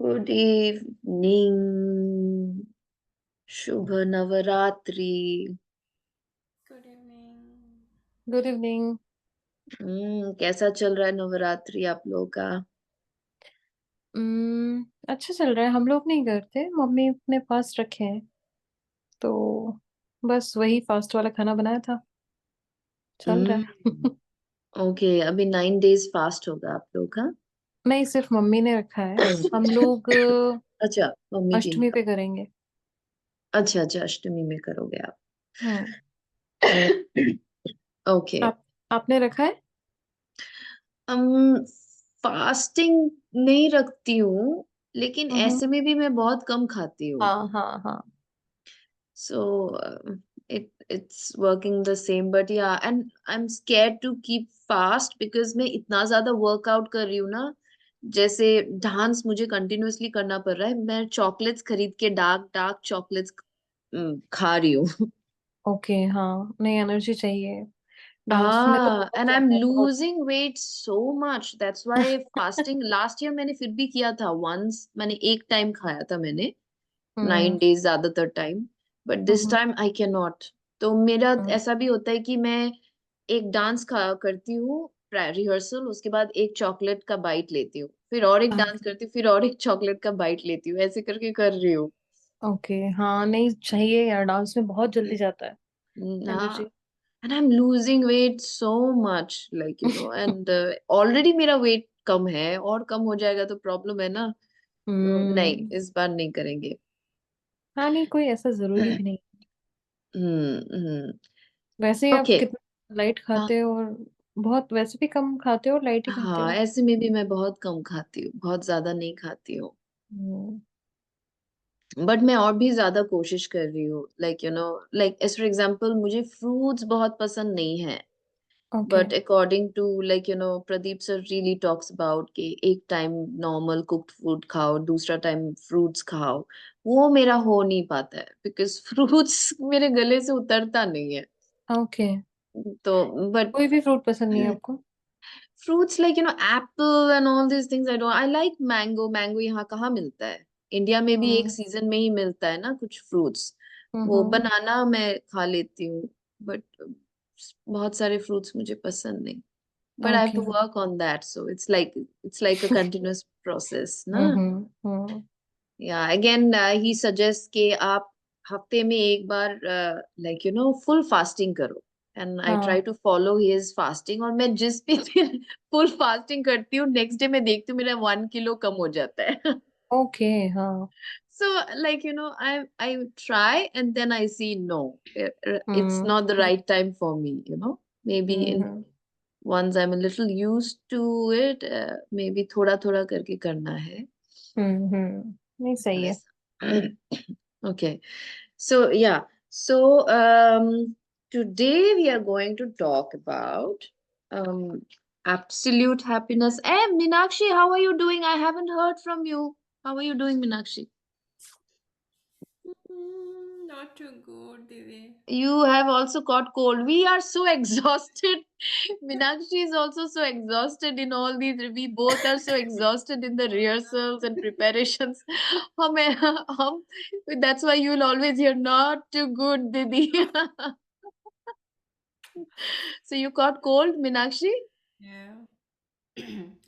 Good evening. शुभ Navratri. Good evening. Good evening. कैसा चल रहा है नवरात्रि आप लोगों का? अच्छा चल रहा है। हम लोग नहीं करते, मम्मी ने फास्ट रखे हैं तो बस वही फास्ट वाला खाना बनाया था, चल रहा है। ओके, अभी 9 days फास्ट होगा आप लोग का? नहीं, सिर्फ मम्मी ने रखा है। हम लोग अच्छा, मम्मी जी अष्टमी ने। पे करेंगे। अच्छा अच्छा, अष्टमी में करोगे आप? हम्म। ओके। आपने रखा है? हम फास्टिंग नहीं रखती हूँ, लेकिन हम्म। ऐसे में भी मैं बहुत कम खाती हूँ। हाँ हाँ हाँ। So it's working the same, but yeah, and I'm scared to keep fast because मैं इतना ज्यादा वर्कआउट कर रही हूँ ना। जैसे डांस मुझे कंटिन्यूअसली करना पड़ रहा है, मैं चॉकलेट्स खरीद के डार्क डार्क चॉकलेट्स खा रही हूँ। ओके, हाँ, नहीं, एनर्जी चाहिए। डांस में तो हाँ, बहुत एंड आई एम ज्यादा है, बहुत। Losing weight so much, that's why fasting last year मैंने फिर भी किया था वंस, मैंने एक टाइम खाया था मैंने। हम्म 9 days ज्यादातर time, but this hmm time I can not. तो मेरा हम्म। ऐसा भी होता है कि मैं एक डांस खा करती हूँ, रिहर्सल, उसके बाद एक चॉकलेट का बाइट लेती हूँ, फिर और एक डांस करती हूँ, फिर और एक चॉकलेट का बाइट लेती हूँ, ऐसे करके कर रही हूँ। ओके, हाँ, नहीं चाहिए यार, डांस में बहुत जल्दी जाता है हाँ, energy. And I am losing weight so much, like and already मेरा वेट कम है, और कम हो जाएगा तो प्रॉब्लम है ना। तो नहीं, हम्म। इस बार नहीं करेंगे। हाँ, नहीं, कोई ऐसा जरूरी भी नहीं। हम्म। वैसे ही आप ओके। कितना लाइट खाते हो, और बहुत वैसे भी कम खाते हो और लाइट ही खाते हाँ, हो। ऐसे में भी मैं बहुत कम खाती हूँ, बहुत ज्यादा नहीं खाती हूँ। हम्म। बट मैं और भी ज्यादा कोशिश कर रही हूँ, like like as for example, मुझे फ्रूट्स बहुत पसंद नहीं है। Okay. But according to, like Pradeep sir really talks about कि एक टाइम नॉर्मल कुक्ड फूड खाओ, दूसरा टाइम फ्रूट्स खाओ। वो मेरा हो नहीं पाता है बिकॉज फ्रूट्स मेरे गले से उतरता नहीं है। ओके, तो बट कोई भी फ्रूट पसंद नहीं है आपको? fruits like apple and all these things I don't, I like mango. Mango यहाँ कहाँ मिलता है? इंडिया में भी एक हम्म सीजन में ही मिलता है ना कुछ फ्रूट्स। वो हम्म। बनाना मैं खा लेती हूँ, बट बहुत सारे फ्रूट्स मुझे पसंद नहीं। But I have okay. To work on that, so it's like a continuous process ना। हम्म। या अगेन ही सजेस्ट कि आप हफ्ते में एक बार लाइक फुल फास्टिंग करो, एंड आई हाँ। Try to follow his fasting. और मैं जिस भी दिन फुल फास्टिंग करती हूँ, नेक्स्ट डे मैं देखती हूँ मेरा 1 kilo कम हो जाता है। ओके। हाँ। So like I try and then I see no, it's hmm not the right time for me, maybe in hmm once I'm a little used to it, maybe थोड़ा थोड़ा करके करना है। नहीं, सही है। Yes. Okay. So, yeah. So, today we are going to talk about um, absolute happiness. Hey, Minakshi, how are you doing? I haven't heard from you. How are you doing, Minakshi? Not too good, Didi. You have also caught cold. We are so exhausted. Minakshi is also so exhausted in all these. We both are so exhausted in the rehearsals and preparations. hum, that's why you'll always hear not too good, Didi. So you caught cold, Minakshi? Yeah.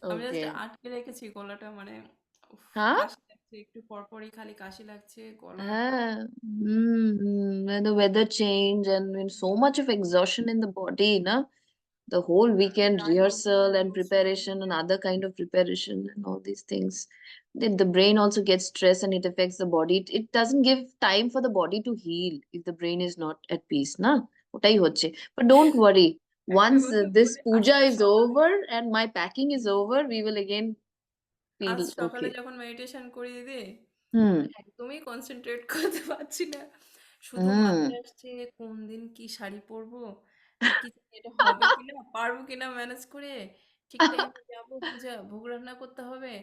আমি just Okay. আটকে রেখেছি গলাটা, মানে উফ, Huh? কাশি লাগছে, একটু পরপরই খালি কাশি লাগছে, গলা When the weather change and when so much of exhaustion in the body, na? The whole weekend যাই বলছে না rehearsal and বলছে preparation and other kind of preparation and all these things. The brain also gets stressed and it affects the body. It doesn't give time for the body to heal if the brain is not at peace, na? ওটাই হচ্ছে. But don't worry. একটা Once কথা this বলি, puja আজকে is সকালে over and my packing is over, we will again feel আজ সকালে okay. যখন মেডিটেশন করি দিদি, Hmm. একদমই কনসেন্ট্রেট করতে পারছি না। শুধু Hmm. মাথায় আসছে কোন দিন কি শাড়ি পরবো, কি জানি এটা হবে কিনা, পারবো কিনা ম্যানেজ করে, ঠিক টাইমে যাবো, পূজা ভোগ রান্না করতে হবে,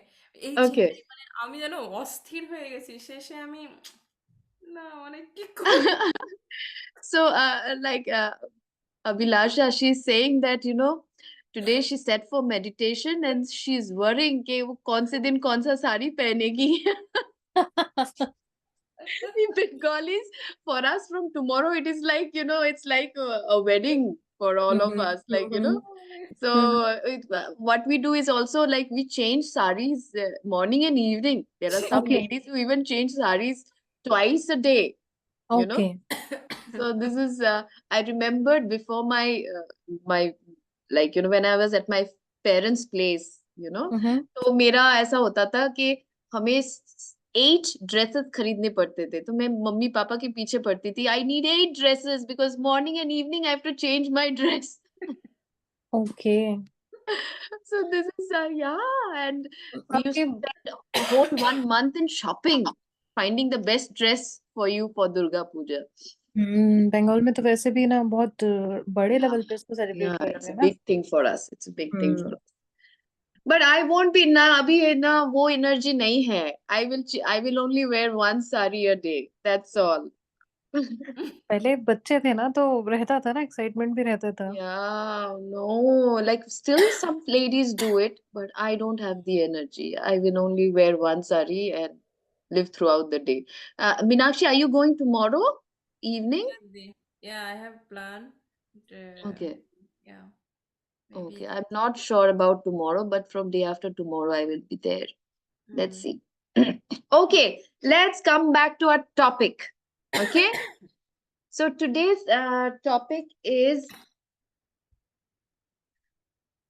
এই Okay. চিন্তায় মানে আমি যেন অস্থির হয়ে গেছি। শেষে আমি না মানে কি করবো। So, like Abhilasha, she's saying that, today she set for meditation and she's worrying कि वो कौन से दिन कौन सा sari पहनेगी. We Bengalis, for us from tomorrow, it is like, it's like a wedding for all of us. Like, so what we do is also like we change saris morning and evening. There are some Okay. ladies who even change saris twice a day, you know. Okay. So this is, I remembered before my, like, when I was at my parents' place, तो मेरा ऐसा होता था कि हमें 8 dresses खरीदने पड़ते थे. तो मैं मम्मी पापा के पीछे पड़ती थी. I need 8 dresses because morning and evening I have to change my dress. Okay. So this is, and we used आपके to spend a whole 1 month in shopping, finding the best dress for you for Durga Puja. Bengal में तो वैसे भी ना बहुत बड़े Yeah, level पे इसको सेलिब्रेट yeah, कर it's रहे a हैं ना. big thing for us. It's a big thing for hmm. us. But I won't be ना अभी है ना वो energy नहीं है. I will only wear one sari a day. That's all. पहले बच्चे थे ना तो रहता था ना, एक्साइटमेंट भी रहता था. Yeah, no, like still some ladies do it, but I don't have the energy. I will only wear one sari and live throughout the day. Meenakshi, are you going tomorrow evening? Yeah, yeah, I have plan. Okay, Yeah, maybe. okay. I'm not sure about tomorrow, but from day after tomorrow I will be there. Let's see. Okay, let's come back to our topic. Okay, so today's topic is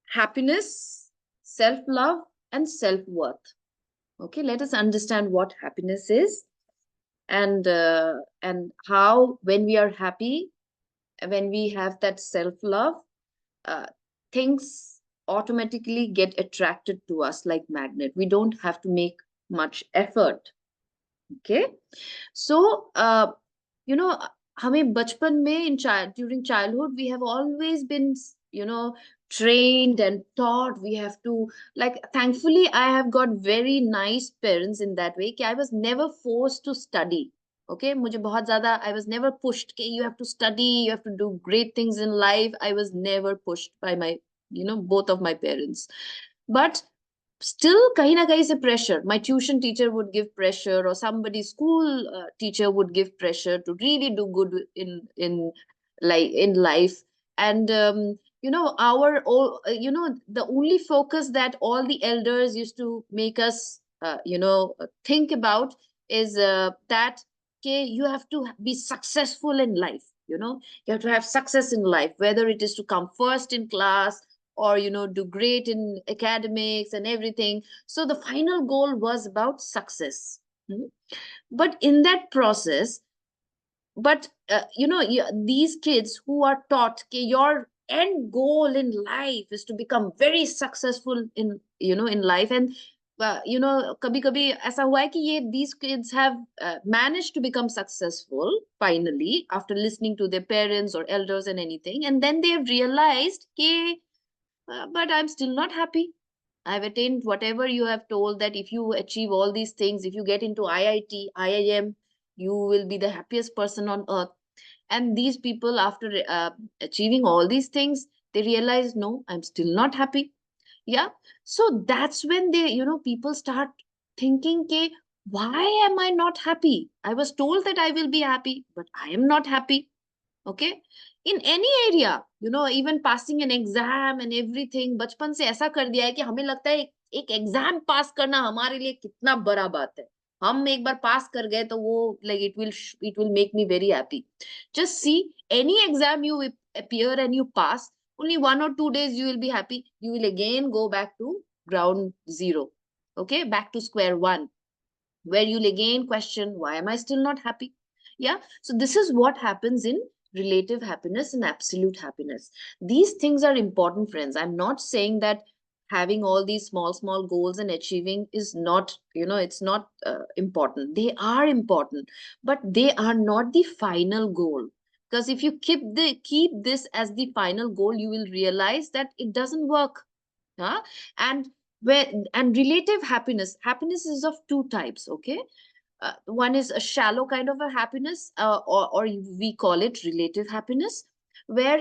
happiness, self-love, and self-worth. Okay, let us understand what happiness is and how when we are happy, when we have that self-love, uh, things automatically get attracted to us like magnet. We don't have to make much effort. Okay, so you know हमें बचपन में during childhood we have always been trained and taught. We have to, like, thankfully I have got very nice parents in that way कि I was never forced to study. Okay, मुझे बहुत ज़्यादा, I was never pushed कि you have to study, you have to do great things in life. I was never pushed by my both of my parents. But still kahin na kahin se pressure. My tuition teacher would give pressure, or somebody school teacher would give pressure to really do good in life. And our all the only focus that all the elders used to make us think about is that okay, you have to be successful in life. You have to have success in life, whether it is to come first in class or do great in academics and everything. So the final goal was about success. But in that process, these kids who are taught okay, your end goal in life is to become very successful in life. And kabhi kabhi aisa hua hai ki these kids have managed to become successful finally after listening to their parents or elders and anything, and then they have realized ki but I'm still not happy. I've attained whatever you have told, that if you achieve all these things, if you get into IIT, IIM, you will be the happiest person on earth. And these people, after achieving all these things, they realize, no, I'm still not happy. Yeah. So that's when people start thinking, okay, why am I not happy? I was told that I will be happy, but I am not happy. Okay, in any area, even passing an exam and everything, बचपन से ऐसा कर दिया है कि हमें लगता है एक एग्जाम पास करना हमारे लिए कितना बड़ा बात है. हम एक बार पास कर गए तो वो like it will make me very happy. Just see, any exam you appear and you pass, only 1 or 2 days you will be happy. You will again go back to ground zero. Okay, back to square one, where you'll again question, why am I still not happy? Yeah, so this is what happens in relative happiness and absolute happiness. These things are important, friends. I'm not saying that having all these small goals and achieving is not, it's not important. They are important, but they are not the final goal. Because if you keep this as the final goal, you will realize that it doesn't work. Huh? And relative happiness is of two types. Okay, one is a shallow kind of a happiness, or we call it relative happiness. where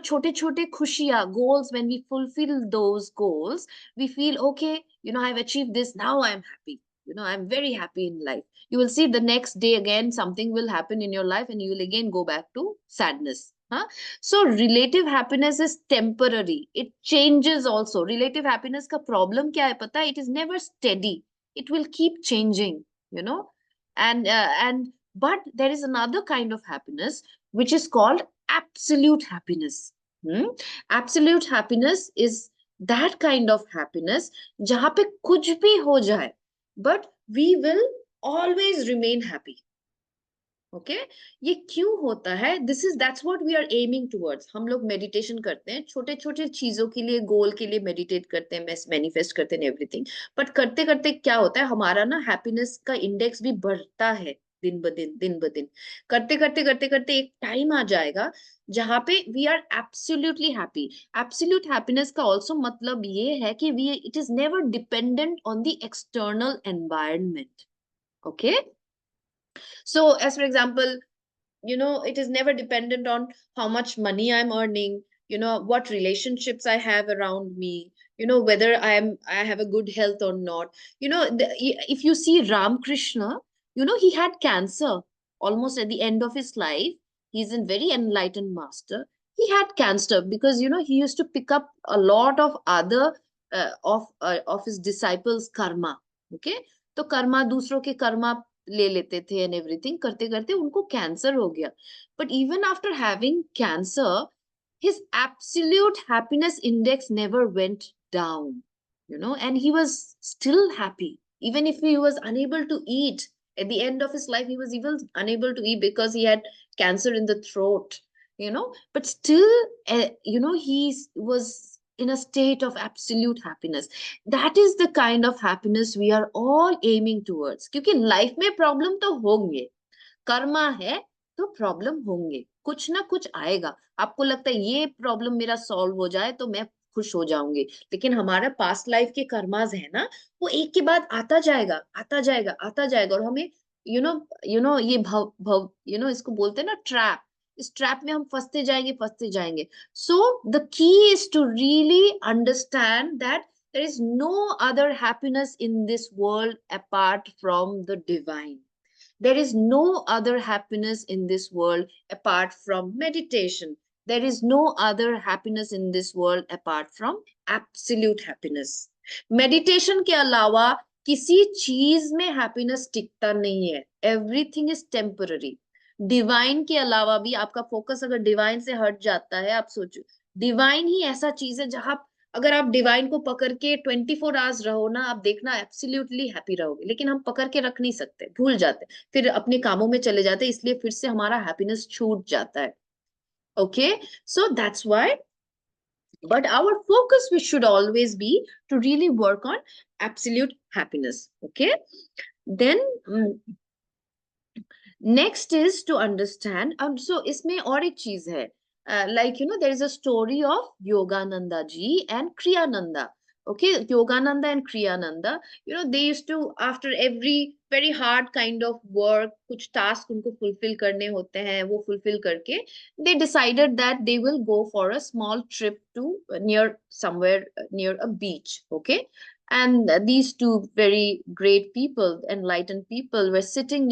छोटे छोटे खुशियां, goals, when we fulfill those goals, we feel okay, I've achieved this, now I'm happy, I'm very happy in life. You will see the next day again something will happen in your life and you will again go back to sadness. Huh? So relative happiness is temporary, it changes also. Relative happiness ka problem kya hai pata hai? It is never steady, it will keep changing, you know and but there is another kind of happiness which is called absolute happiness. hmm? Absolute happiness is that kind of happiness जहां पे कुछ भी हो जाए, but we will always remain happy. Okay ये क्यों होता है? This is that's what we are aiming towards. हम लोग मेडिटेशन करते हैं, छोटे छोटे चीजों के लिए, गोल के लिए मेडिटेट करते हैं, मैनिफेस्ट करते हैं एवरीथिंग. बट करते करते क्या होता है, हमारा ना हैप्पीनेस का इंडेक्स भी बढ़ता है दिन ब दिन, दिन ब दिन. करते करते करते करते एक टाइम आ जाएगा जहां पे we are absolutely happy. Absolute happiness का ऑल्सो मतलब ये है कि we it is never dependent on the external environment. Okay so as for example, it is never dependent on how much money I'm earning, what relationships I have around me, whether I have a good health or not. If you see Ram Krishna, he had cancer almost at the end of his life. He's a very enlightened master. He had cancer because he used to pick up a lot of other of his disciples karma. Okay, तो कर्मा, दूसरों के कर्मा ले लेते थे and everything. करते करते उनको cancer हो गया. But even after having cancer, his absolute happiness index never went down, and he was still happy. Even if he was unable to eat at the end of his life, he was even unable to eat because he had cancer in the throat, but still, he was in a state of absolute happiness. That is the kind of happiness we are all aiming towards. क्योंकि life में problem तो होंगे, कर्मा है तो problem होंगे, कुछ ना कुछ आएगा. आपको लगता है ये प्रॉब्लम मेरा सॉल्व हो जाए तो मैं खुश हो जाऊंगी, लेकिन हमारा पास्ट लाइफ के कर्माज है ना, वो एक के बाद आता जाएगा, आता जाएगा, आता जाएगा. और हमें ये भव भव इसको बोलते हैं ना ट्रैप. इस ट्रैप में हम फंसते जाएंगे, फंसते जाएंगे. So the key is to really understand that there is no other happiness in this world apart from the divine. There is no other happiness in this world apart from meditation. There is no other happiness in this world apart from absolute happiness. Meditation के अलावा किसी चीज में happiness टिकता नहीं है. Everything is temporary. Divine के अलावा भी आपका फोकस अगर डिवाइन से हट जाता है, आप सोचो, डिवाइन ही ऐसा चीज है जहां अगर आप डिवाइन को पकड़ के 24 आवर्स रहो ना, आप देखना एब्सोल्युटली हैप्पी रहोगे. लेकिन हम पकड़ के रख नहीं सकते, भूल जाते, फिर अपने कामों में चले जाते, इसलिए फिर से हमारा हैप्पीनेस छूट जाता है. Okay so that's why, but our focus we should always be to really work on absolute happiness. Okay, then next is to understand. So इसमें और एक चीज है, like there is a story of Yogananda ji and Kriyananda. Okay, Yogananda and Kriyananda, they used to, after every very hard kind of work, कुछ task उनको fulfill करने होते हैं, वो fulfill करके they decided that they will go for a small trip to near somewhere near a beach. Okay, and these two very great people, enlightened people, were sitting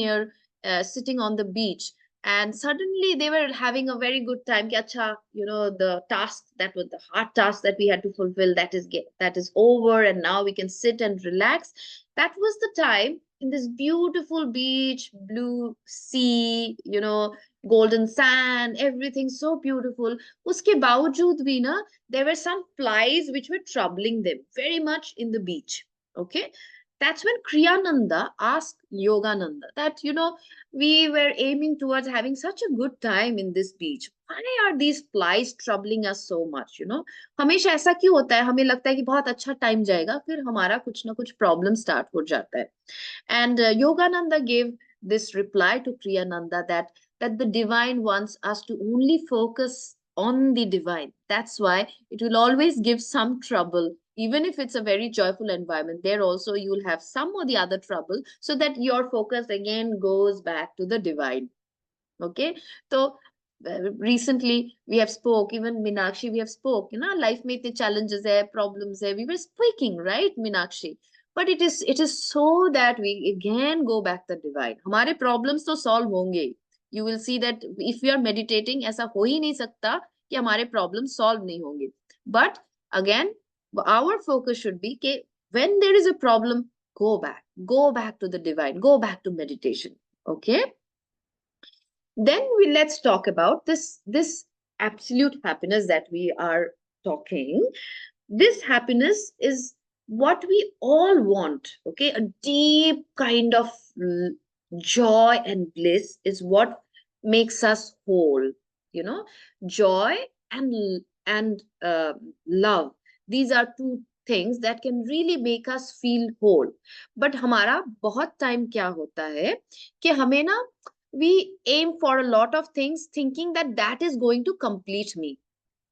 on the beach, and suddenly they were having a very good time. Ki, acha, the task, that was the hard task that we had to fulfill, that is over, and now we can sit and relax. That was the time, in this beautiful beach, blue sea, golden sand, everything so beautiful. Uske bawajud bhi na, there were some flies which were troubling them very much in the beach. Okay, that's when Kriyananda asked Yogananda that, we were aiming towards having such a good time in this beach. Why are these flies troubling us so much? हमेशा ऐसा क्यों होता है? हमें लगता है कि बहुत अच्छा टाइम जाएगा, फिर हमारा कुछ ना कुछ प्रॉब्लम स्टार्ट हो जाता है. And Yogananda gave this reply to Kriyananda that the divine wants us to only focus on the divine. That's why it will always give some trouble. Even if it's a very joyful environment, there also you will have some or the other trouble, so that your focus again goes back to the divine. Okay, so recently we have spoke, even Meenakshi, we have spoke, life में इतने challenges है, problems है, we were speaking, right, Meenakshi? But it is so that we again go back the divide. हमारे problems तो solve होंगे. You will see that if we are meditating, ऐसा हो ही नहीं सकता कि हमारे problems solve नहीं होंगे. But again, our focus should be कि when there is a problem, go back to the divine, go back to meditation. Okay? Then let's talk about this absolute happiness that we are talking. This happiness is what we all want. Okay, a deep kind of joy and bliss is what makes us whole. Joy and love, these are two things that can really make us feel whole. But हमारा बहुत time क्या होता है कि हमें ना, we aim for a lot of things thinking that that is going to complete me.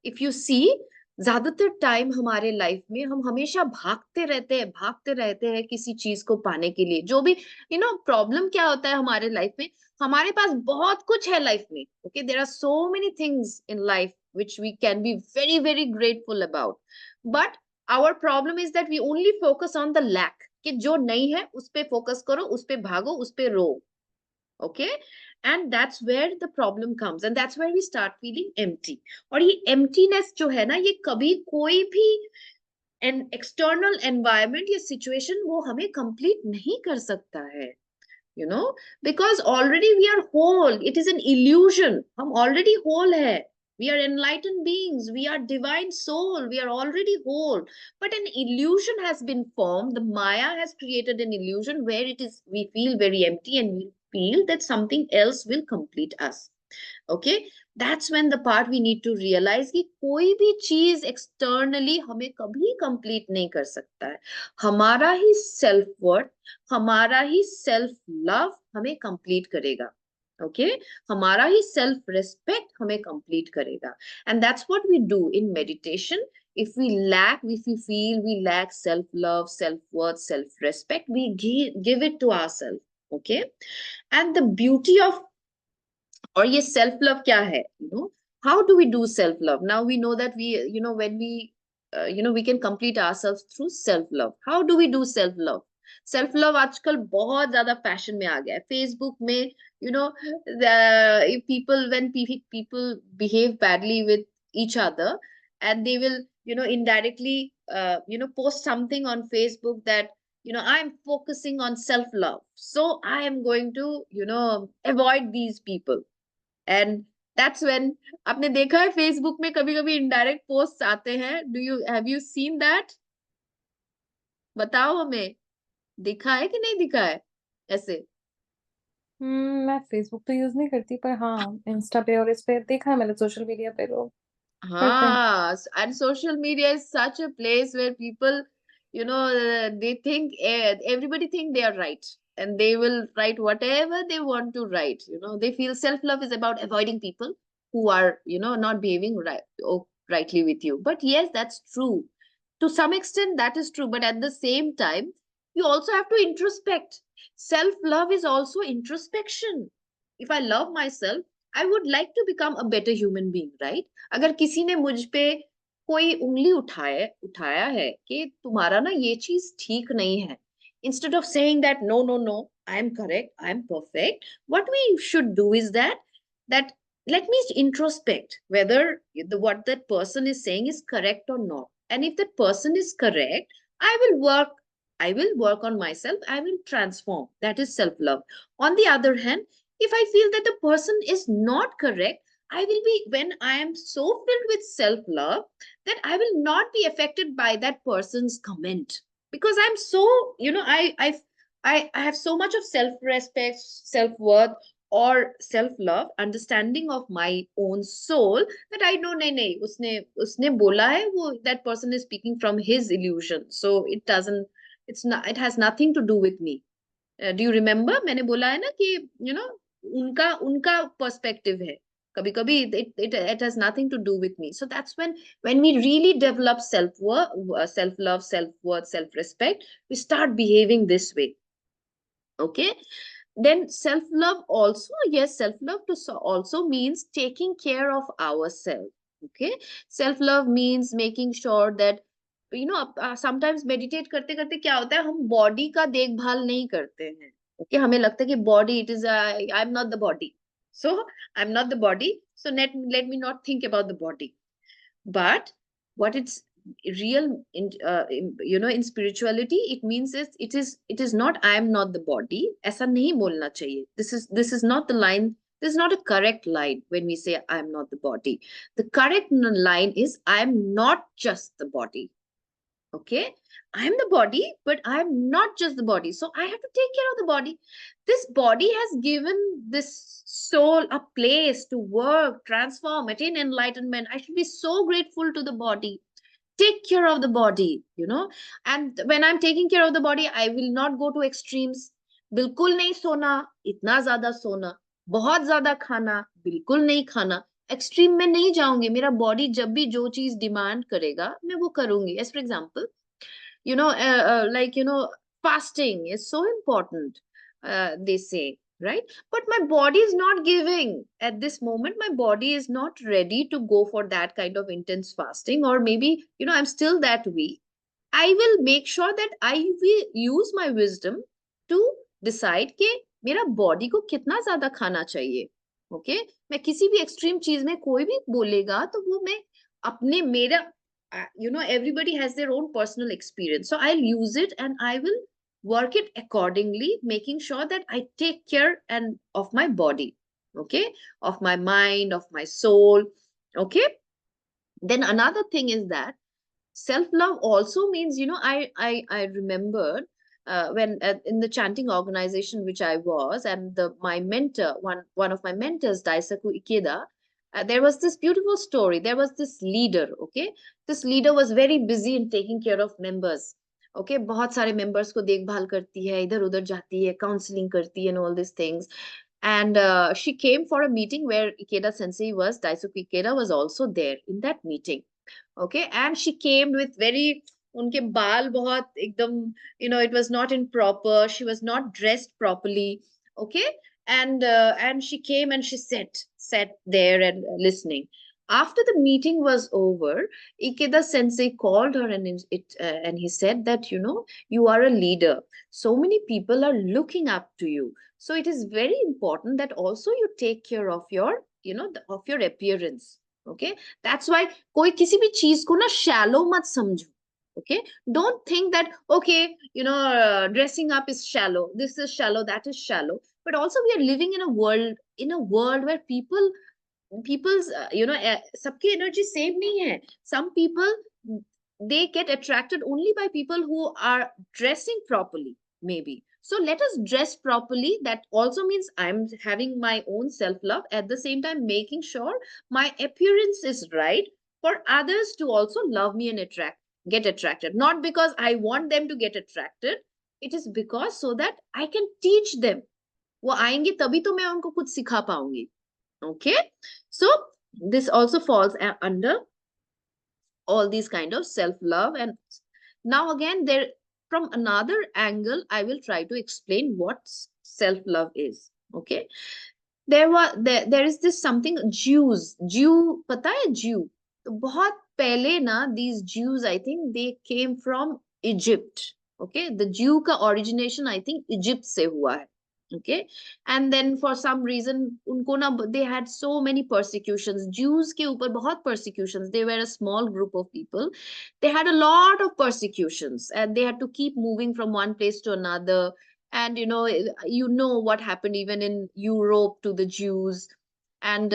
If you see, ज्यादातर time हमारे लाइफ में हम हमेशा भागते रहते हैं किसी चीज को पाने के लिए, जो भी प्रॉब्लम क्या होता है हमारे लाइफ में, हमारे पास बहुत कुछ है लाइफ में. Okay, there are so many things in life which we can be very very grateful about, but our problem is that we only focus on the lack, कि जो नहीं है उस पे फोकस करो, उस पे भागो, उस पे रो. Okay, and that's where the problem comes, and that's where we start feeling empty. और ये emptiness जो है ना, ये कभी कोई भी an external environment या situation वो हमें complete नहीं कर सकता है. Because already we are whole. It is an illusion. हम already whole है. We are enlightened beings. We are divine soul. We are already whole. But an illusion has been formed. The Maya has created an illusion where we feel very empty and we feel that something else will complete us. Okay, that's when the part we need to realize कि कोई भी चीज externally हमें कभी complete नहीं कर सकता है. हमारा ही self worth, हमारा ही self love हमें complete करेगा. Okay, हमारा ही self respect हमें complete करेगा. And that's what we do in meditation. If we feel we lack self love, self worth, self respect, we give it to ourselves. Okay, and the beauty of, और ये self love क्या है, how do we do self love? Now we know that when we we can complete ourselves through self love. How do we do self love? Self love आजकल बहुत ज्यादा fashion में आ गया है. फेसबुक में if when people behave badly with each other, and they will indirectly post something on Facebook that I'm focusing on self love, so I am going to avoid these people. And that's when, आपने देखा है Facebook में कभी कभी indirect post आते हैं, have you seen that? बताओ हमें, दिखा है कि नहीं दिखा है ऐसे? मैं फेसबुक तो यूज नहीं करती, पर हाँ इंस्टा पे और इस पे देखा है मैंने, सोशल मीडिया पे लोग करते हैं. हाँ, and social media is such a place where people, they think everybody think they are right, and they will write whatever they want to write. They feel self-love is about avoiding people who are, not behaving rightly with you. But yes, that's true. To some extent, that is true. But at the same time, you also have to introspect. Self-love is also introspection. If I love myself, I would like to become a better human being, right? अगर किसी ने मुझ पे कोई उंगली उठाया है कि तुम्हारा ना ये चीज ठीक नहीं है, instead of saying that no, I am correct, I am perfect, what we should do is that let me introspect whether what that person is saying is correct or not. And if that person is correct, I will work on myself, I will transform. That is self love. On the other hand, if I feel that the person is not correct, I will be, when I am so filled with self love, that I will not be affected by that person's comment, because I'm so, I have so much of self respect, self worth, or self love, understanding of my own soul, that I know, nahi, usne bola hai, that person is speaking from his illusion, so it has nothing to do with me. Do you remember मैंने बोला है ना कि उनका perspective है, कभी कभी it has nothing to do with me. So that's when we really develop self love, self worth, self respect, we start behaving this way. Okay, Then self-love also, yes, self-love also means taking care of ourselves. Okay, self-love means making sure that sometimes meditate करते करते क्या होता है, हम body का देखभाल नहीं करते हैं. ओके, हमें लगता है कि body, it is, I am not the body, so I am not the body, so let me not think about the body. But what it's real in spirituality, it means is it is not I am not the body. ऐसा नहीं बोलना चाहिए. This is not the line. This is not a correct line when we say I am not the body. The correct line is I am not just the body. Okay, I'm the body, but I'm not just the body, so I have to take care of the body. This body has given this soul a place to work, transform, attain enlightenment. I should be so grateful to the body. Take care of the body. And when I'm taking care of the body, I will not go to extremes. बिल्कुल नहीं सोना, इतना ज्यादा सोना, बहुत ज्यादा खाना, बिल्कुल नहीं खाना. एक्सट्रीम में नहीं जाऊंगी. मेरा बॉडी जब भी जो चीज डिमांड करेगा मैं वो करूंगी. As for example, fasting is so important, they say, right? But my body is not giving at this moment. My body is not ready to go for that kind of intense fasting, or maybe I'm still that weak. I will make sure that I will use my wisdom to decide कि मेरा body को कितना ज्यादा खाना चाहिए. Okay, मैं किसी भी एक्सट्रीम चीज में, कोई भी बोलेगा तो वो मैं अपने मेरा everybody has their own personal experience, so I'll use it and I will work it accordingly, making sure that I take care and of my body, okay, of my mind, of my soul. Okay, then another thing is that self-love also means, I remembered when in the chanting organization which I was, and my mentor, one of my mentors, Daisaku Ikeda, there was this beautiful story. There was this leader. Okay, this leader was very busy in taking care of members. Okay, बहुत सारे members को देखभाल करती है, इधर उधर जाती है, counseling करती है, and all these things. And she came for a meeting where Ikeda Sensei was, Daisuke Ikeda was also there in that meeting. Okay, and she came with very, उनके बाल बहुत एकदम, it was not in proper, she was not dressed properly. Okay, and she came and she sat there and listening. After the meeting was over, Ikeda Sensei called her, and he said that, you are a leader, so many people are looking up to you, so it is very important that also you take care of your, of your appearance. Okay, that's why कोई किसी भी चीज को ना shallow मत समझो. Okay, don't think that, okay, dressing up is shallow, this is shallow, that is shallow. But also we are living in a world where people's सबकी energy same नहीं है. Some people, they get attracted only by people who are dressing properly, maybe. So let us dress properly. That also means I'm having my own self-love, at the same time making sure my appearance is right for others to also love me and get attracted. Not because I want them to get attracted, it is because so that I can teach them. वो आएंगे तभी तो मैं उनको कुछ सिखा पाऊंगी. Okay, so this also falls under all these kind of self-love. And now again, there, from another angle, I will try to explain what self-love is. Okay, there is this something, Jew पता है Jew? तो बहुत पहले ना, these Jews, I think they came from Egypt. Okay, the Jew का origination I think Egypt से हुआ है. Okay, and then for some reason उनको ना, they had so many persecutions. Jews के ऊपर बहुत persecutions. They were a small group of people. They had a lot of persecutions, and they had to keep moving from one place to another. And what happened even in Europe to the Jews. And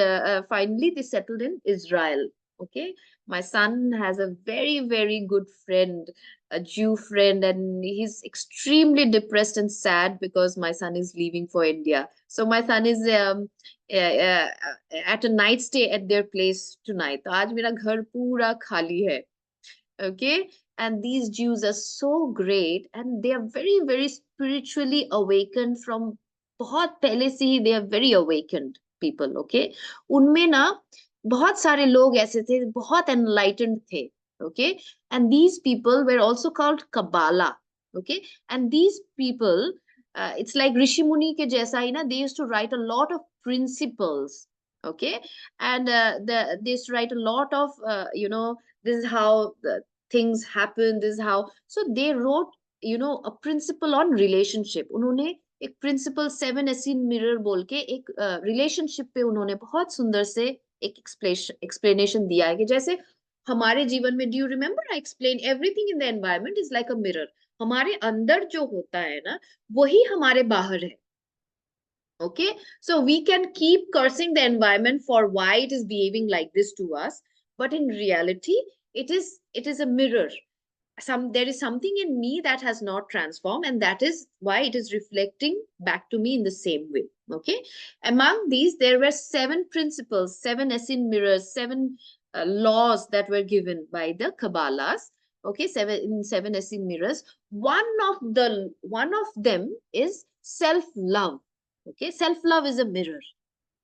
finally they settled in Israel. Okay, my son has a very, very good friend, a Jew friend, and he's extremely depressed and sad because my son is leaving for India. So my son is at a night stay at their place tonight. तो आज मेरा घर पूरा खाली है. Okay, and these Jews are so great, and they are very, very spiritually awakened from बहुत पहले से ही. They are very awakened people. Okay, उनमें ना बहुत सारे लोग ऐसे थे, बहुत enlightened थे. Okay, and these people were also called Kabbalah. Okay, and these people, it's like ऋषि मुनि के जैसा ही ना, they used to write a lot of principles, okay, and they used to write a lot of this is how the things happen, this is how, so they wrote a principle on relationship. उन्होंने एक principal 7 एसिन mirror बोल के एक relationship पे उन्होंने बहुत सुंदर से एक एक्सप्लेनेशन दिया है कि जैसे हमारे जीवन में, do you remember I explain everything in the environment is like a mirror. हमारे अंदर जो होता है ना, वही हमारे बाहर है। Okay, so we can keep cursing the environment for why it is behaving like this to us, but in reality it is a mirror. There is something in me that has not transformed, and that is why it is reflecting back to me in the same way. Okay, among these there were 7 principles, 7 Essene mirrors, 7 laws that were given by the Kabbalahs. Okay, 7 Essene mirrors. One of them is self love. Okay, self love is a mirror.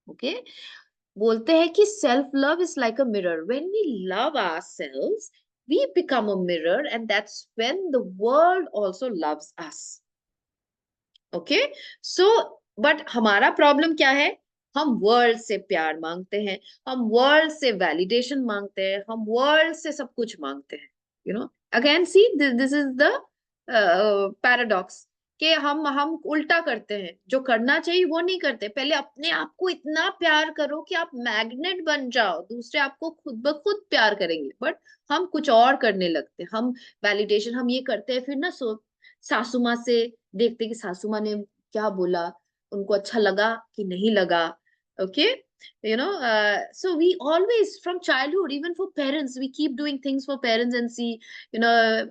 Okay, बोलते हैं कि self love is like a mirror. When we love ourselves, we become a mirror, and that's when the world also loves us. Okay, so but हमारा problem क्या है? हम world से प्यार मांगते हैं, हम वर्ल्ड से वैलिडेशन मांगते हैं, हम वर्ल्ड से सब कुछ मांगते हैं। Again see this is the paradox कि हम उल्टा करते हैं, जो करना चाहिए वो नहीं करते। पहले अपने आप को इतना प्यार करो कि आप मैग्नेट बन जाओ, दूसरे आपको खुद ब खुद प्यार करेंगे। बट हम कुछ और करने लगते हैं, हम वैलिडेशन हम ये करते हैं, फिर ना सासू माँ से देखते कि सासू माँ ने क्या बोला, उनको अच्छा लगा कि नहीं लगा। Okay, so we always from childhood, even for parents, we keep doing things for parents and see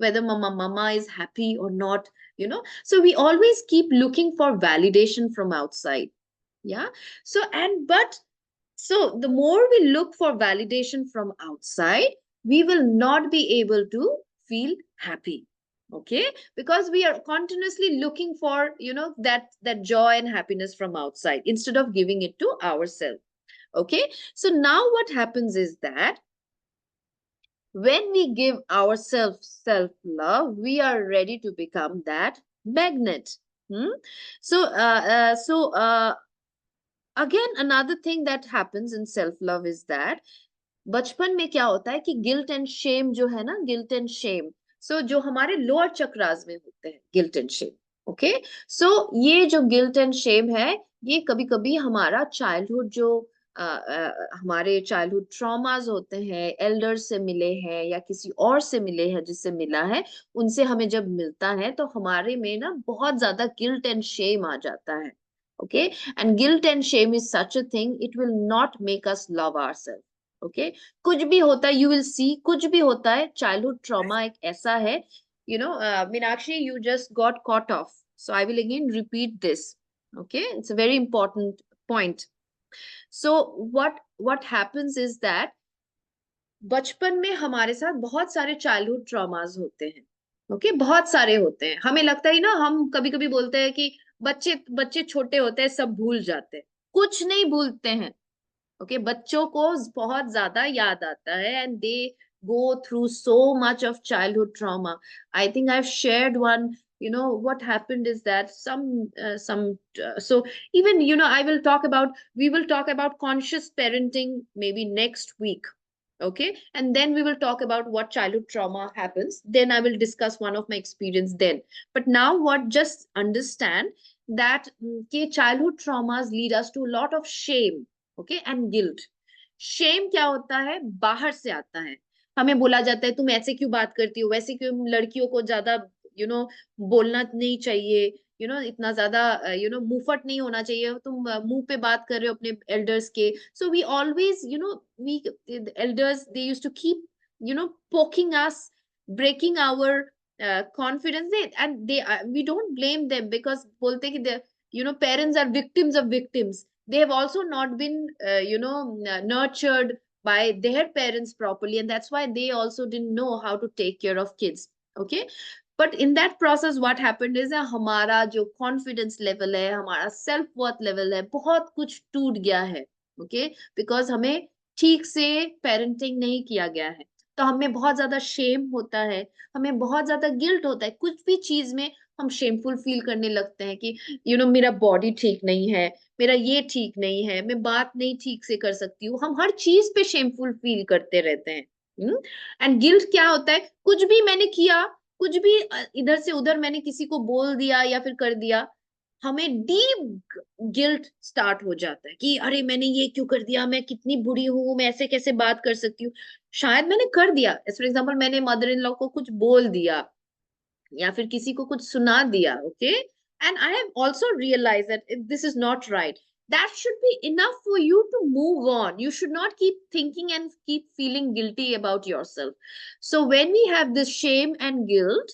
whether mama is happy or not. So we always keep looking for validation from outside. Yeah, so the more we look for validation from outside, we will not be able to feel happy. Okay, because we are continuously looking for that joy and happiness from outside instead of giving it to ourselves. Okay, so now what happens is that when we give ourselves self love, we are ready to become that magnet. So again, another thing that happens in self love is that बचपन में क्या होता है कि guilt and Shem जो है ना, guilt and Shem, सो जो हमारे लोअर चक्रास में होते हैं, गिल्ट एंड शेम। ओके, सो ये जो गिल्ट एंड शेम है, ये कभी कभी हमारा चाइल्डहुड जो हमारे चाइल्डहुड ट्रॉमास होते हैं, एल्डर्स से मिले हैं या किसी और से मिले हैं, जिससे मिला है, उनसे हमें जब मिलता है तो हमारे में ना बहुत ज्यादा गिल्ट एंड शेम आ जाता है। Okay, and guilt and shame is such a thing, it will not make us love ourselves. Okay, कुछ भी होता है, यू विल सी, कुछ भी होता है, चाइल्डहुड ट्रॉमा एक ऐसा है, Meenakshi, you just got caught of, so I will again repeat this. Okay, it's a very important point. So what happens is that बचपन में हमारे साथ बहुत सारे चाइल्डहुड ट्रॉमास होते हैं। ओके, बहुत सारे होते हैं। हमें लगता है ना, हम कभी कभी बोलते हैं कि बच्चे बच्चे छोटे होते हैं, सब भूल जाते हैं। कुछ नहीं भूलते हैं। ओके, बच्चों को बहुत ज्यादा याद आता है, and they go through so much of childhood trauma. I think I've shared one. What happened is that so even we will talk about conscious parenting maybe next week. Okay, and then we will talk about what childhood trauma happens, then I will discuss one of my experience then. But now what, just understand that childhood traumas lead us to a lot of shame, okay, and guilt. shame क्या होता है? बाहर से आता है। हमें बोला जाता है, तुम ऐसे क्यों बात करती हो, वैसे क्यों, लड़कियों को ज्यादा बोलना नहीं चाहिए, इतना ज्यादा मुंहफट नहीं होना चाहिए, तुम मुंह पे बात कर रहे हो अपने एल्डर्स के। So we always we elders, they used to keep poking us, breaking our confidence, and we don't blame them, because बोलते कि parents are victims of victims. They have also not been nurtured by their parents properly, and that's why they also didn't know how to take care of kids. Okay, but in that process what happened is हमारा जो confidence level है, हमारा self worth level है, बहुत कुछ टूट गया है। okay, because हमें ठीक से parenting नहीं किया गया है, तो हमें बहुत ज्यादा shame होता है, हमें बहुत ज्यादा guilt होता है, कुछ भी चीज में हम शेमफुल फील करने लगते हैं कि मेरा बॉडी ठीक नहीं है, मेरा ये ठीक नहीं है, मैं बात नहीं ठीक से कर सकती हूँ, हम हर चीज पे शेमफुल फील करते रहते हैं। एंड गिल्ट क्या होता है, कुछ भी मैंने किया, कुछ भी इधर से उधर मैंने किसी को बोल दिया या फिर कर दिया, हमें डीप गिल्ट स्टार्ट हो जाता है कि अरे मैंने ये क्यों कर दिया, मैं कितनी बुरी हूँ, मैं ऐसे कैसे बात कर सकती हूँ। शायद मैंने कर दिया, फॉर एग्जाम्पल मैंने मदर इन लॉ को कुछ बोल दिया या फिर किसी को कुछ सुना दिया, okay, and I have also realize that this is not right, that should be enough for you to move on. You should not keep thinking and keep feeling guilty about yourself. So when we have this shame and guilt,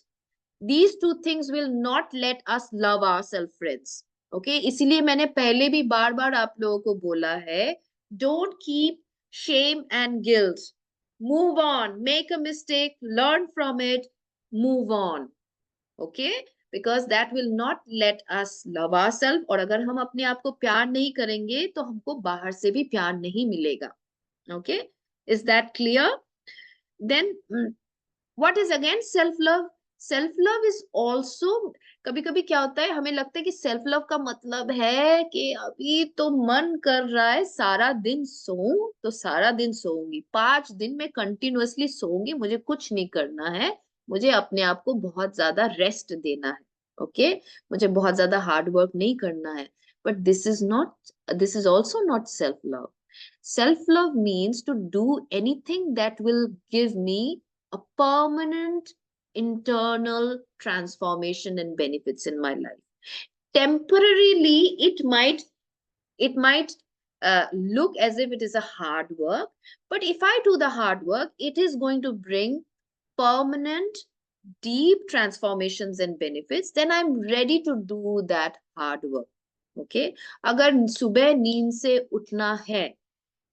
these two things will not let us love ourselves, friends. Okay, इसीलिए मैंने पहले भी बार बार आप लोगों को बोला है, don't keep shame and guilt. Move on, make a mistake, learn from it, move on. Okay, because that will not let us love ourselves. और अगर हम अपने आप को प्यार नहीं करेंगे तो हमको बाहर से भी प्यार नहीं मिलेगा. Okay, is that clear? Then what is again self love? Self love is also, कभी कभी क्या होता है, हमें लगता है कि सेल्फ लव का मतलब है कि अभी तो मन कर रहा है सारा दिन सोऊं तो सारा दिन सोऊंगी, 5 दिन में कंटिन्यूअसली सोऊंगी, मुझे कुछ नहीं करना है, मुझे अपने आप को बहुत ज्यादा रेस्ट देना है, ओके, मुझे बहुत ज्यादा हार्ड वर्क नहीं करना है. But this is also not self love. Self love means to do anything that will give me a permanent internal transformation and benefits in my life. Temporarily, it might look as if it is a hard work, but if I do the hard work, it is going to bring permanent, deep transformations and benefits. Then I'm ready to do that hard work. Okay, अगर सुबह नींद से उठना है,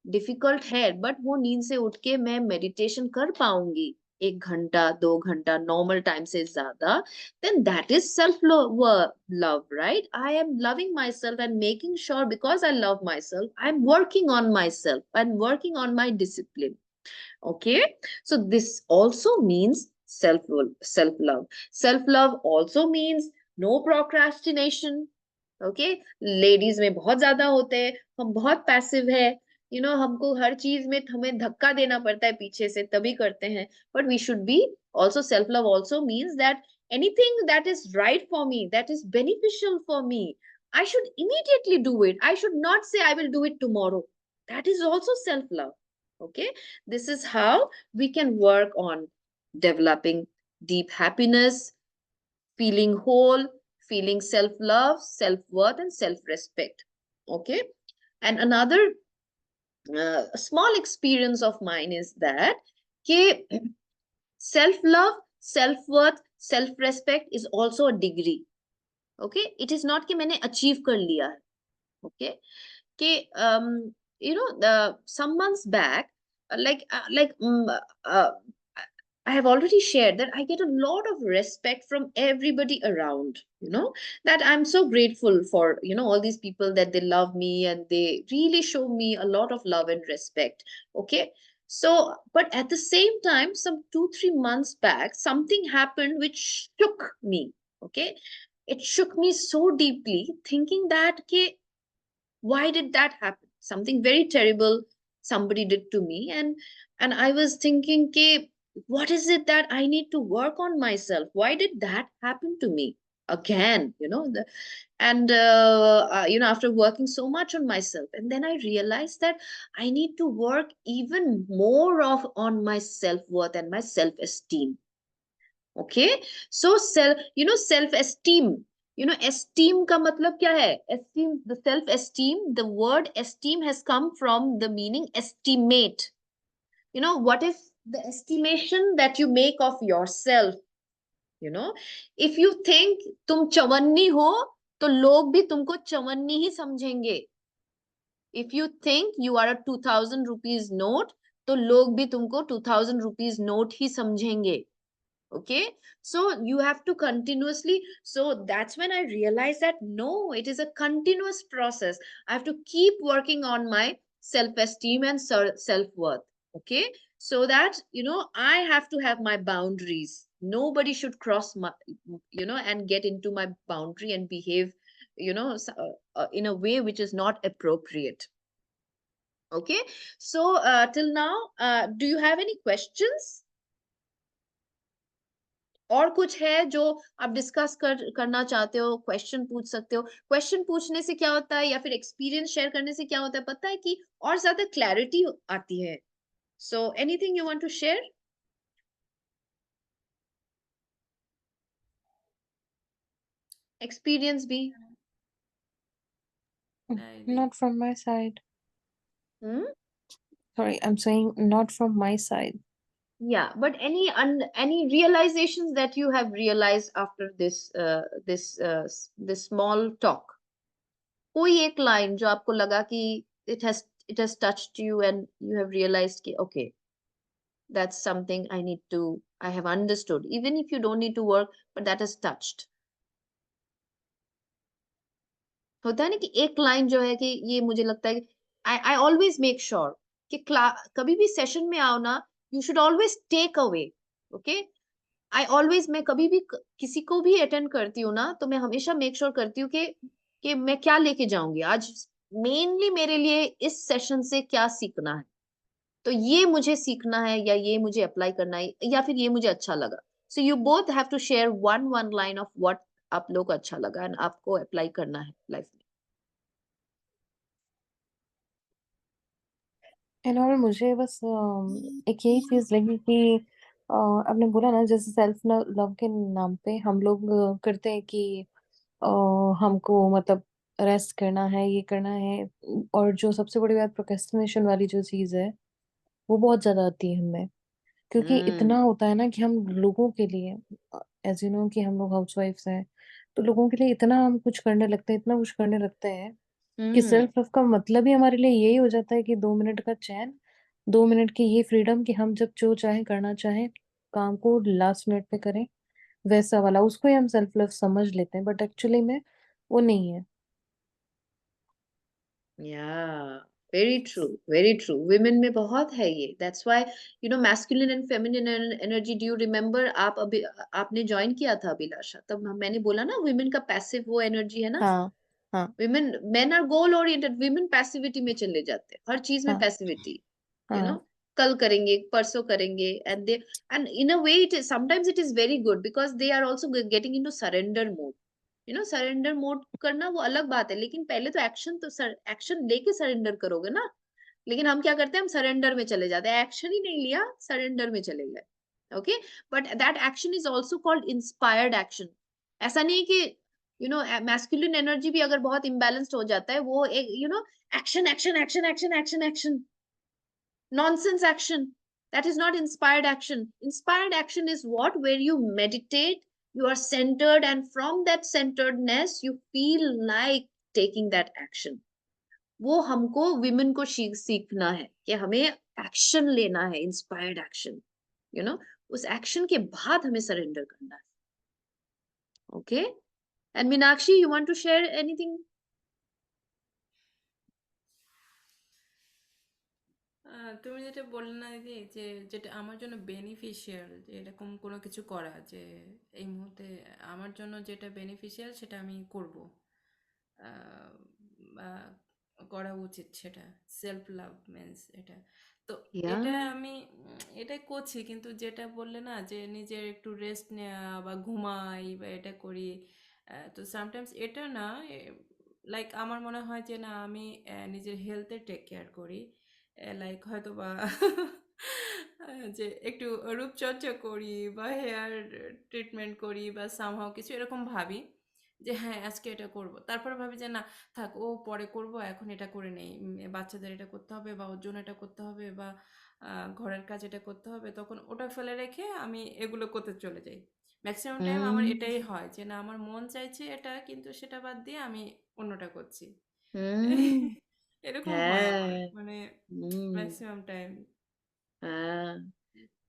difficult है, but वो नींद से उठ के मैं मेडिटेशन कर पाऊंगी 1 घंटा 2 घंटा नॉर्मल टाइम से ज्यादा, then that is self love, right? I am loving myself and making sure, because I love myself, I'm working on myself, I'm working on my discipline. Okay, so this also means self love. Self love also means no procrastination. Okay, ladies में बहुत ज्यादा होते हैं, हम बहुत passive है, हमको हर चीज में हमें धक्का देना पड़ता है पीछे से तभी करते हैं. But we should be also, self love also means that anything that is right for me, that is beneficial for me, I should immediately do it. I should not say I will do it tomorrow. That is also self love. Okay, this is how we can work on developing deep happiness, feeling whole, feeling self-love, self-worth, and self-respect. Okay. And another small experience of mine is that self-love, self-worth, self-respect is also a degree. Okay. It is not कि मैंने achieve कर लिया है. Okay. कि some months back, I have already shared that I get a lot of respect from everybody around, that I'm so grateful for, all these people, that they love me and they really show me a lot of love and respect. Okay. So, but at the same time, some 2-3 months back, something happened which shook me. Okay. It shook me so deeply, thinking that, okay, why did that happen? Something very terrible somebody did to me. And I was thinking, okay, what is it that I need to work on myself? Why did that happen to me again? After working so much on myself, and then I realized that I need to work even more on my self-worth and my self-esteem. Okay, so self-esteem, esteem का मतलब क्या है? Esteem, the self-esteem, the word esteem has come from the meaning estimate. What is the estimation that you make of yourself? If you think तुम चवन्नी हो तो लोग भी तुमको चवन्नी ही समझेंगे. If you think you are a 2000 rupees note, तो लोग भी तुमको 2000 rupees note ही समझेंगे. Okay, so you have to continuously, so that's when I realized that no, it is a continuous process. I have to keep working on my self-esteem and self-worth. Okay, so that I have to have my boundaries. Nobody should cross my, and get into my boundary and behave in a way which is not appropriate. Okay, so till now, do you have any questions? और कुछ है जो आप discuss करना चाहते हो? Question पूछ सकते हो। क्वेश्चन पूछने से क्या होता है या फिर एक्सपीरियंस शेयर करने से क्या होता है पता है कि और ज्यादा क्लैरिटी आती है। So anything you want to share? Experience भी। नहीं Not from my side. Hmm? Sorry, I'm saying not from my side. Yeah, but any realizations that you have realized after this small talk? कोई एक line जो आपको लगा कि it has touched you and you have realized कि okay, that's something I have understood, even if you don't need to work, but that has touched. होता है ना कि एक लाइन जो है कि ये मुझे लगता है कि आई ऑलवेज मेक श्योर कि कभी भी सेशन में आओ ना, you should always take away. Okay, I always, मैं कभी भी किसी को भी अटेंड करती हूँ ना, तो मैं हमेशा मेक श्योर करती हूँ कि मैं क्या लेके जाऊंगी आज, मेनली मेरे लिए इस सेशन से क्या सीखना है। तो ये मुझे सीखना है या ये मुझे अप्लाई करना है या फिर ये मुझे अच्छा लगा। So you both have to share one line of what आप लोग को अच्छा लगा एंड आपको अप्लाई करना है लाइफ में। एंड और मुझे बस एक यही चीज लगी कि आपने बोला ना जैसे सेल्फ लव के नाम पे हम लोग करते हैं कि अ, हमको मतलब रेस्ट करना है, ये करना है। और जो सबसे बड़ी बात प्रोक्रेस्टिनेशन वाली जो चीज है वो बहुत ज्यादा आती है हमें, क्योंकि हम्म। इतना होता है ना कि हम लोगों के लिए, एज यू नो कि हम लोग हाउसवाइफ्स हैं, तो लोगों के लिए इतना हम कुछ करने लगते हैं, इतना कुछ करने लगते हैं कि हम्म। सेल्फ लव का मतलब ही हमारे लिए यही हो जाता है कि 2 मिनट का चैन, 2 मिनट की ये फ्रीडम कि हम जब जो चाहे करना चाहें, काम को लास्ट मिनट पे करें, वैसा वाला उसको ही हम सेल्फ लव समझ लेते हैं, बट एक्चुअली में वो नहीं है। या, very true, very true. Women में बहुत है ये, that's why masculine and feminine energy. Do you remember, आप अभी आपने ज्वाइन किया था अभिलाषा, तब मैंने बोला ना विमेन का पैसिव वो एनर्जी है ना। हाँ हाँ women, men are goal oriented, women passivity में चले जाते हैं, हर चीज में हाँ पैसिविटी। यू नो हाँ कल करेंगे, परसों करेंगे, and in a way it is sometimes it is very good because they are also getting into surrender mode. Surrender mode करना वो अलग बात है, लेकिन पहले तो एक्शन लेके सरेंडर करोगे ना। लेकिन हम क्या करते हैं, हम सरेंडर में चले जाते हैं, एक्शन ही नहीं लिया, सरेंडर में चले गए। Okay, but that action is also called inspired action. ऐसा नहीं कि मैस्कुलिन एनर्जी भी अगर बहुत इम्बैलेंस्ड हो जाता है, वो एक action action action action action action, nonsense action. That is not inspired action. Inspired action is what? Where you meditate, you are centered, and from that centeredness, you feel like taking that action. वो हमको women को सीखना है कि हमें action लेना है, inspired action. उस एक्शन के बाद हमें सरेंडर करना है। Okay, and Meenakshi, you want to share anything? তুমি যেটা বললে না দিদি, যে যেটা আমার জন্য বেনিফিশিয়াল, যে এরকম কোনো কিছু করা, যে এই মুহূর্তে আমার জন্য যেটা বেনিফিশিয়াল সেটা আমি করব, বা করা উচিত, সেটা সেলফ লাভ মিন্স এটা। তো এটা Yeah. আমি এটাই করছি, কিন্তু যেটা বললে না যে নিজের একটু রেস্ট নেওয়া বা ঘুমাই বা এটা করি, তো সামটাইমস এটা না, লাইক আমার মনে হয় যে না আমি নিজের হেলথের টেক কেয়ার করি, লাইক হয়তো বা যে একটু রূপচর্চা করি বা হেয়ার ট্রিটমেন্ট করি বা সামহাও কিছু এরকম ভাবি যে হ্যাঁ আজকে এটা করব, তারপর ভাবি যে না থাক, ও পরে করব, এখন এটা করে নেই, বাচ্চাদের এটা করতে হবে বা ওর জন্য এটা করতে হবে বা ঘরের কাজ এটা করতে হবে, তখন ওটা ফেলে রেখে আমি এগুলো করতে চলে যাই। ম্যাক্সিমাম টাইম আমার Hmm. এটাই হয় যে না আমার মন চাইছে এটা, কিন্তু সেটা বাদ দিয়ে আমি অন্যটা করছি। Hmm. এরকম হয় আমার, है। মানে Hmm. ম্যাক্সিমাম টাইম हाँ।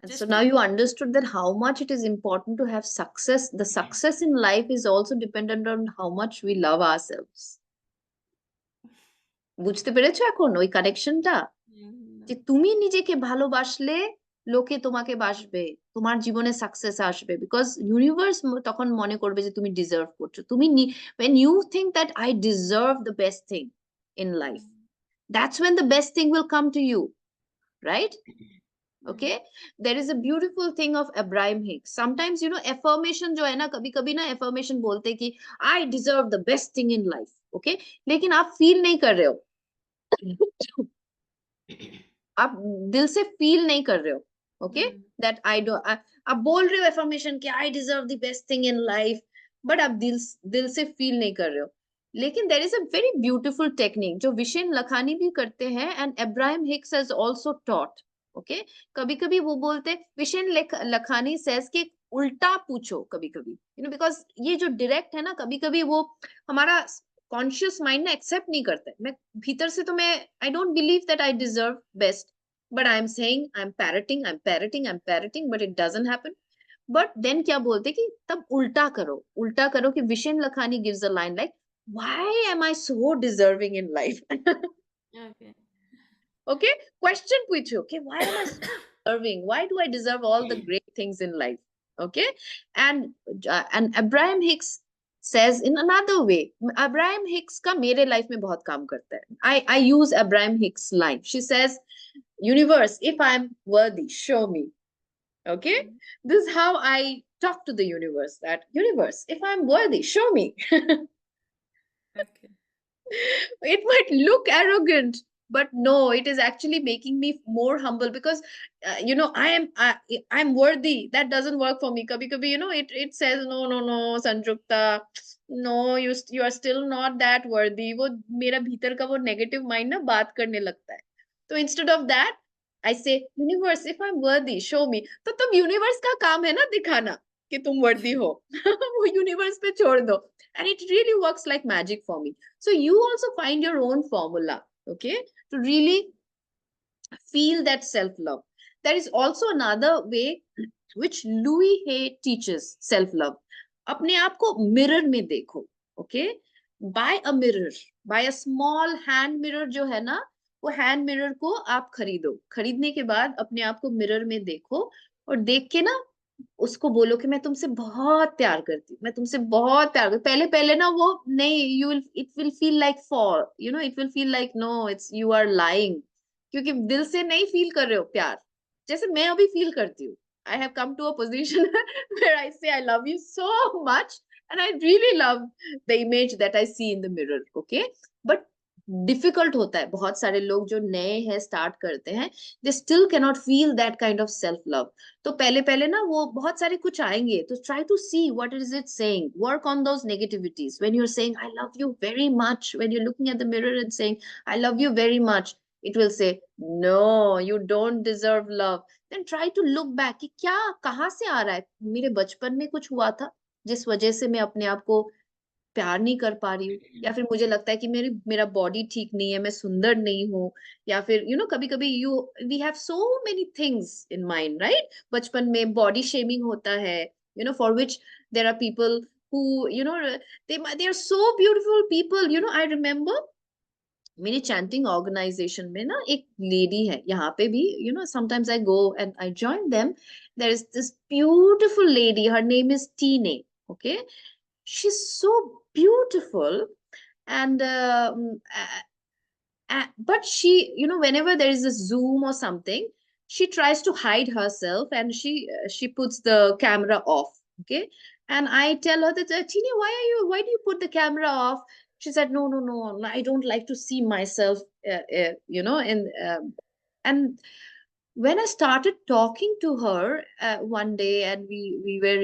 And so চেষ্টা now you করি। understood that how much it is important to have success. The success in life is also dependent on how much we love ourselves. বুঝতে পেরেছো এখন ওই কানেকশনটা? যে তুমি নিজেকে ভালোবাসলে লোকে তোমাকে বাসবে, তোমার জীবনে সাকসেস আসবে, বিকজ ইউনিভার্স তখন মনে করবে যে তুমি ডিজার্ভ করছো। তুমি when you think that I deserve the best thing in life, that's when the best thing will come to you, right? Okay, there is a beautiful thing of Abraham Hicks. Sometimes affirmation जो है ना, कभी कभी ना affirmation बोलते हैं कि I deserve the best thing in life, okay, लेकिन आप फील नहीं कर रहे हो। आप दिल से फील नहीं कर रहे हो, ओके, दैट आई डो आप बोल रहे हो एफर्मेशन कि I deserve the best thing in life, but आप दिल से फील नहीं कर रहे हो। लेकिन there is a very beautiful technique जो विशेन लखानी भी करते हैं and Abraham Hicks has also taught, okay. कभी कभी वो बोलते, विशेन लखानी सेज कि उल्टा पूछो कभी कभी, बिकॉज ये जो डायरेक्ट है ना, कभी कभी वो हमारा कॉन्शियस माइंड ना एक्सेप्ट नहीं करता है। मैं भीतर से तो मैं I don't believe that I deserve best, but I am saying I am parroting, I am parroting, I am parroting, but it doesn't happen. But then क्या बोलते कि तब उल्टा करो, उल्टा करो, कि Vishen Lakhani gives a line like why am I so deserving in life. Okay. Okay, question पूछो, okay, why am I so deserving, why do I deserve all the great things in life, okay? And Abraham Hicks says in another way, Abraham Hicks का मेरे life में बहुत काम करता है। I use Abraham Hicks line. She says, universe, if I'm worthy, show me, okay? This is how I talk to the universe, that universe, if I'm worthy, show me. Okay. It might look arrogant, but no, it is actually making me more humble, because I'm worthy. That doesn't work for me. Kabhi kabhi, it says no, no, no, Sanjukta, no, you are still not that worthy. वो मेरा भीतर का वो negative mind ना बात करने लगता है। तो instead of that, I say, universe, if I'm worthy, show me. तो तब universe का काम है ना दिखाना कि तुम worthy हो। वो universe पे छोड़ दो, and it really works like magic for me. So you also find your own formula, okay, to really feel that self-love. There is also another way which Louis Hay teaches self-love. अपने आप को mirror में देखो, okay? Buy a mirror, buy a small hand mirror जो है ना, वो hand mirror को आप खरीदो। खरीदने के बाद अपने आप को mirror में देखो, और देख के ना उसको बोलो कि मैं तुमसे बहुत प्यार करती हूँ, मैं तुमसे बहुत प्यार करती हूँ। पहले पहले ना वो नहीं, you will it will feel like for it will feel like no, it's you are lying, क्योंकि दिल से नहीं फील कर रहे हो प्यार, जैसे मैं अभी फील करती हूँ। I have come to a position where I say I love you so much, and I really love the image that I see in the mirror, okay. But difficult होता है, बहुत सारे लोग जो नए हैं स्टार्ट करते हैं, they still cannot feel that kind of self love. तो पहले पहले ना वो बहुत सारे कुछ आएंगे, तो try to see what is it saying, work on those negativities. When you are saying I love you very much, when you are looking at the mirror and saying I love you very much, it will say no, you don't deserve love. Then try to look back कि क्या कहाँ से आ रहा है, मेरे बचपन में कुछ हुआ था जिस वजह से मैं अपने आप को प्यार नहीं कर पा रही हूँ, या फिर मुझे लगता है कि मेरा बॉडी ठीक नहीं है, मैं सुंदर नहीं हूँ, या फिर कभी कभी we have so many things in mind, right? बचपन में बॉडी शेमिंग होता है, for which there are people who they are so beautiful people. I remember मेरी चैंटिंग ऑर्गेनाइजेशन में ना एक लेडी है यहाँ पे भी, sometimes I go and I join them. There is this beautiful lady, her name is Tina, okay. She's so beautiful, and but she, whenever there is a Zoom or something, she tries to hide herself, and she puts the camera off, okay. And I tell her that, Tina, why do you put the camera off? She said, no, no, no, I don't like to see myself, and when I started talking to her one day, and we were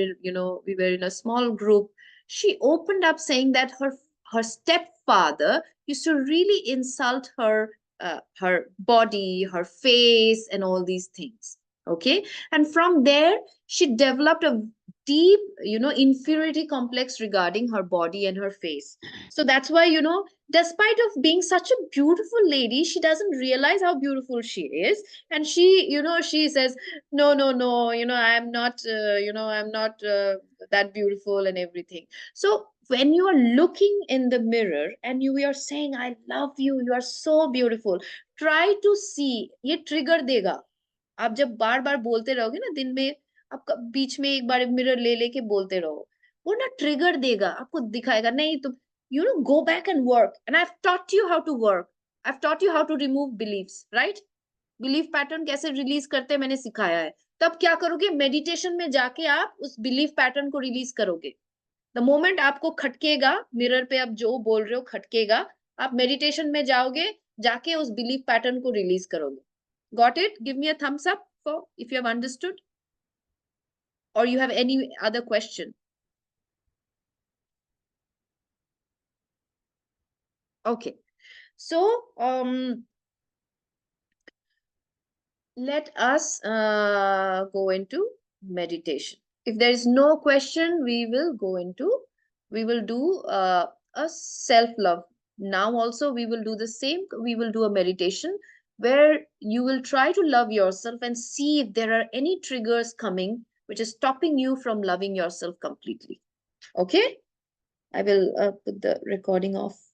we were in a small group, she opened up saying that her stepfather used to really insult her body, her face, and all these things. Okay, and from there she developed a deep inferiority complex regarding her body and her face. So that's why despite of being such a beautiful lady, she doesn't realize how beautiful she is, and she says, no, no, no, I'm not I'm not that beautiful and everything. So when you are looking in the mirror and you are saying I love you, you are so beautiful, try to see, ये trigger देगा. आप जब बार बार बोलते रहोगे ना दिन में, आप बीच में एक बार मिरर ले लेके बोलते रहो, वो ना ट्रिगर देगा, आपको दिखाएगा नहीं तो you know, go back and work. And I've taught you how to work. I've taught you how to remove beliefs, right? Belief pattern कैसे रिलीज करते हैं मैंने सिखाया है. तब क्या करोगे, मेडिटेशन में जाके आप उस बिलीफ पैटर्न को रिलीज करोगे. द मोमेंट आपको खटकेगा, मिरर पे आप जो बोल रहे हो खटकेगा, आप मेडिटेशन में जाओगे, जाके उस बिलीफ पैटर्न को रिलीज करोगे. Got it? Give me a thumbs up for if you have understood, और you have any other question. Okay, so let us go into meditation. If there is no question, we will do a self-love. Now also we will do the same. We will do a meditation where you will try to love yourself and see if there are any triggers coming which is stopping you from loving yourself completely. Okay, I will put the recording off.